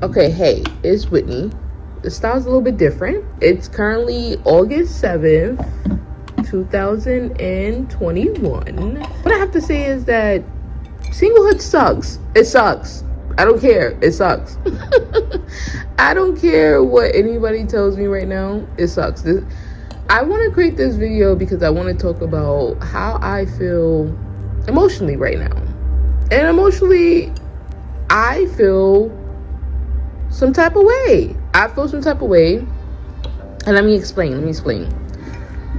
Okay, hey, it's Whitney. The style's a little bit different. It's currently August 7th, 2021. What I have to say is that singlehood sucks. It sucks. I don't care. It sucks. I don't care what anybody tells me right now. It sucks. I want to create this video because I want to talk about how I feel emotionally right now. And emotionally, I feel some type of way. And let me explain.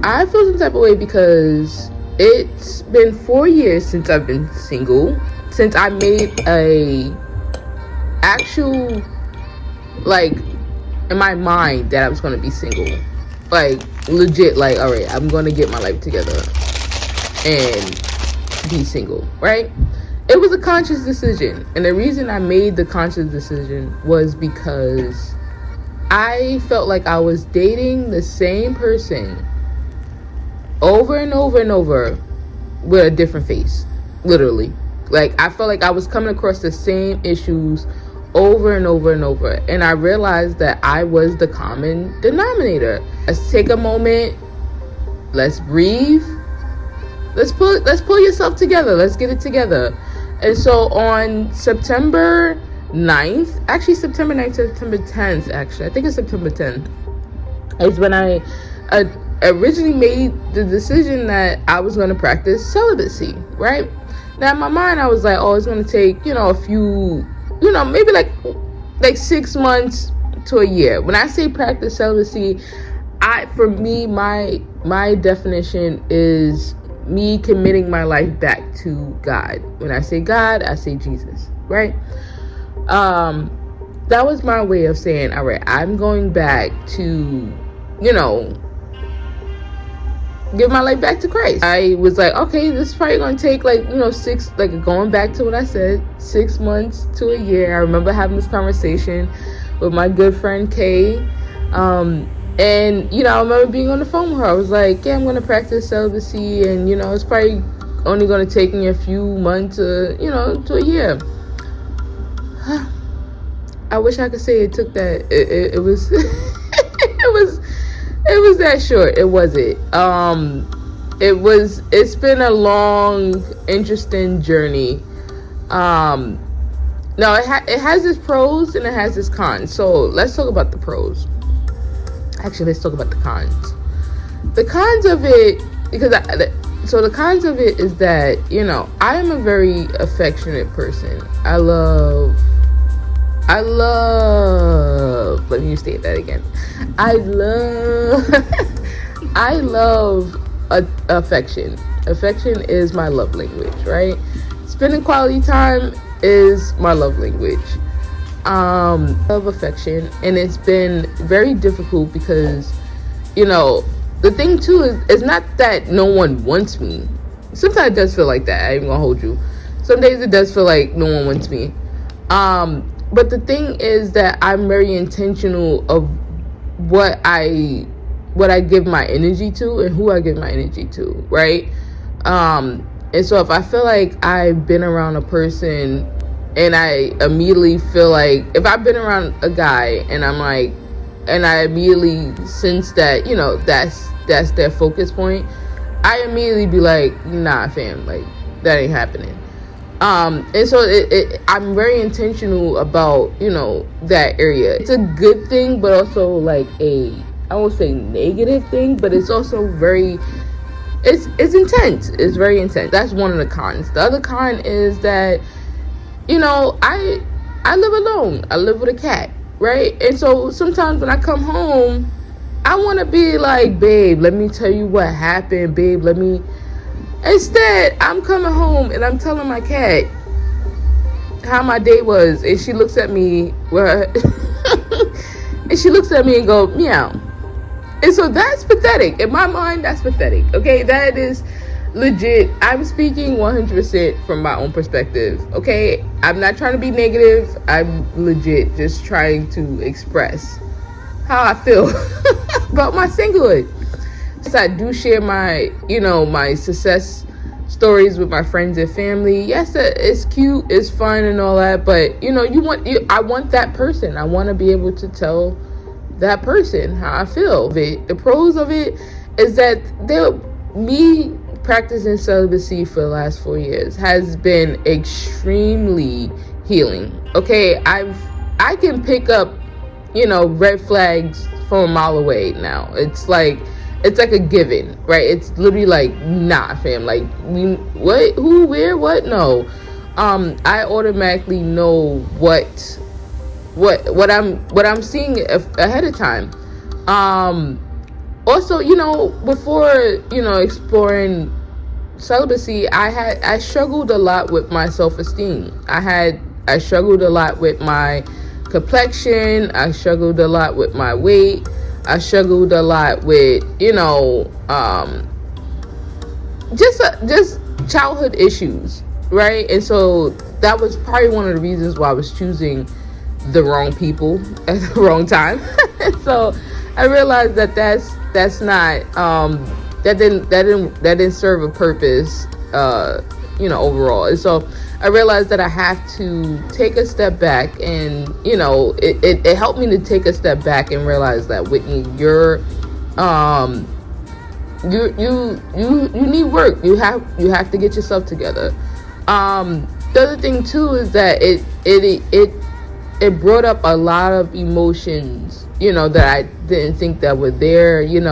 I feel some type of way because it's been 4 years since I've been single. Since I made a actual, like, in my mind that I was going to be single. Like, legit, like, all right, I'm going to get my life together and be single, right? It was a conscious decision. And the reason I made the conscious decision was because I felt like I was dating the same person over and over and over with a different face. Literally. Like, I felt like I was coming across the same issues over and over and over. And I realized that I was the common denominator. Let's take a moment. Let's breathe. Let's pull yourself together. Let's get it together. And so on September 9th, actually September 10th, actually. I think it's September 10th. Is when I originally made the decision that I was going to practice celibacy, right? Now in my mind, I was like, oh, it's going to take, a few, maybe like 6 months to a year. When I say practice celibacy, for me, my definition is me committing my life back to God. When I say God, I say Jesus, right? That was my way of saying, all right, I'm going back to, give my life back to Christ. I was like, okay, this is probably going to take going back to what I said, 6 months to a year. I remember having this conversation with my good friend Kay. And, I remember being on the phone with her. I was like, yeah, I'm going to practice celibacy. And, it's probably only going to take me a few months to a year. I wish I could say it took that. It was, it was that short. It wasn't. It's been a long, interesting journey. No, it has its pros and it has its cons. So let's talk about the pros. Actually, let's talk about the cons. The cons of it, the cons of it is that, I am a very affectionate person. I love, let me state that again. I love affection. Affection is my love language, right? Spending quality time is my love language. Of affection, and it's been very difficult because the thing too is it's not that no one wants me. Sometimes it does feel like that. I ain't gonna hold you. Some days it does feel like no one wants me. But the thing is that I'm very intentional of what I give my energy to and who I give my energy to, right? And so if I feel like I've been around a person and I immediately feel like, if I've been around a guy and I'm like, and I immediately sense that, that's their focus point, I immediately be like, nah, fam, like, that ain't happening. And so I'm very intentional about, that area. It's a good thing, but also like I won't say negative thing, but it's also it's intense. It's very intense. That's one of the cons. The other con is that, I live alone. I live with a cat, right? And so sometimes when I come home, I want to be like, babe, let me tell you what happened, babe. Instead, I'm coming home and I'm telling my cat how my day was. And she looks at me and she looks at me and go, meow. And so that's pathetic. In my mind, that's pathetic. Okay, that is legit. I'm speaking 100% from my own perspective. Okay, I'm not trying to be negative. I'm legit just trying to express how I feel about my singlehood. So I do share my, my success stories with my friends and family. Yes, it's cute, it's fun and all that, but I want that person. I want to be able to tell that person how I feel. The pros of it is that me practicing celibacy for the last 4 years has been extremely healing. Okay, I can pick up red flags from a mile away now. It's like a given, right? It's literally like, nah, fam, like, what, who, where, what? No, I automatically know what I'm seeing ahead of time. Also, before exploring celibacy, I struggled a lot with my self-esteem. I struggled a lot with my complexion. I struggled a lot with my weight. I struggled a lot with just childhood issues, right? And so that was probably one of the reasons why I was choosing the wrong people at the wrong time. So I realized that's not that didn't serve a purpose overall. And so I realized that I have to take a step back, and it helped me to take a step back and realize that, Whitney, you need work. You have to get yourself together. The other thing too is that it brought up a lot of emotions, that I didn't think that were there. In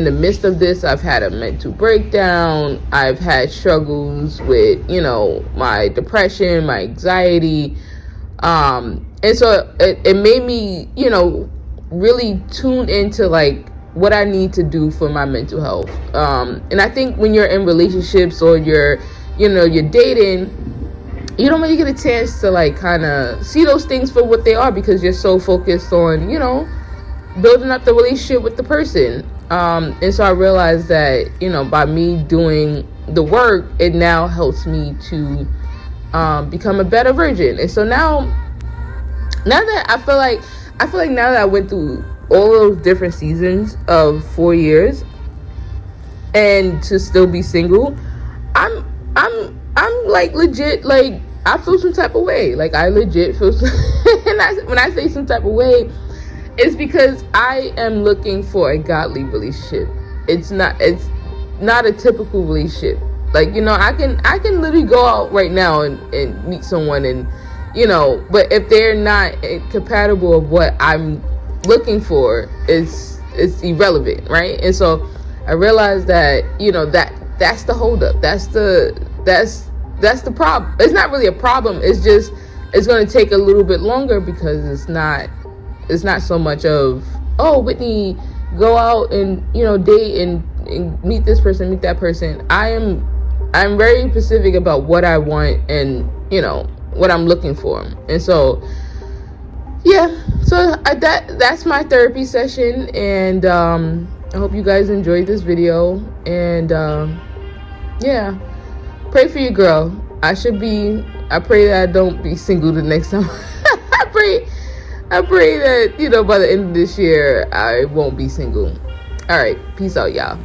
the midst of this, I've had a mental breakdown. I've had struggles with, my depression, my anxiety. And so it made me, really tune into like what I need to do for my mental health. And I think when you're in relationships or you're dating, you don't really get a chance to like kind of see those things for what they are, because you're so focused on, building up the relationship with the person. And so I realized that, by me doing the work, it now helps me to become a better version. And so now that I feel like now that I went through all those different seasons of 4 years and to still be single, I'm like legit, like I feel some type of way. Like I legit feel and when I say some type of way, it's because I am looking for a godly relationship. It's not a typical relationship. Like, I can literally go out right now and meet someone, and but if they're not compatible of what I'm looking for, it's irrelevant, right? And so I realized that that's the holdup. That's the problem. It's not really a problem. It's just it's going to take a little bit longer, because it's not so much of, oh, Whitney, go out and date and meet this person, meet that person. I'm very specific about what I want and what I'm looking for. And so that's my therapy session, and I hope you guys enjoyed this video. And pray for your girl. I pray that I don't be single the next time. I pray that, by the end of this year, I won't be single. All right. Peace out, y'all.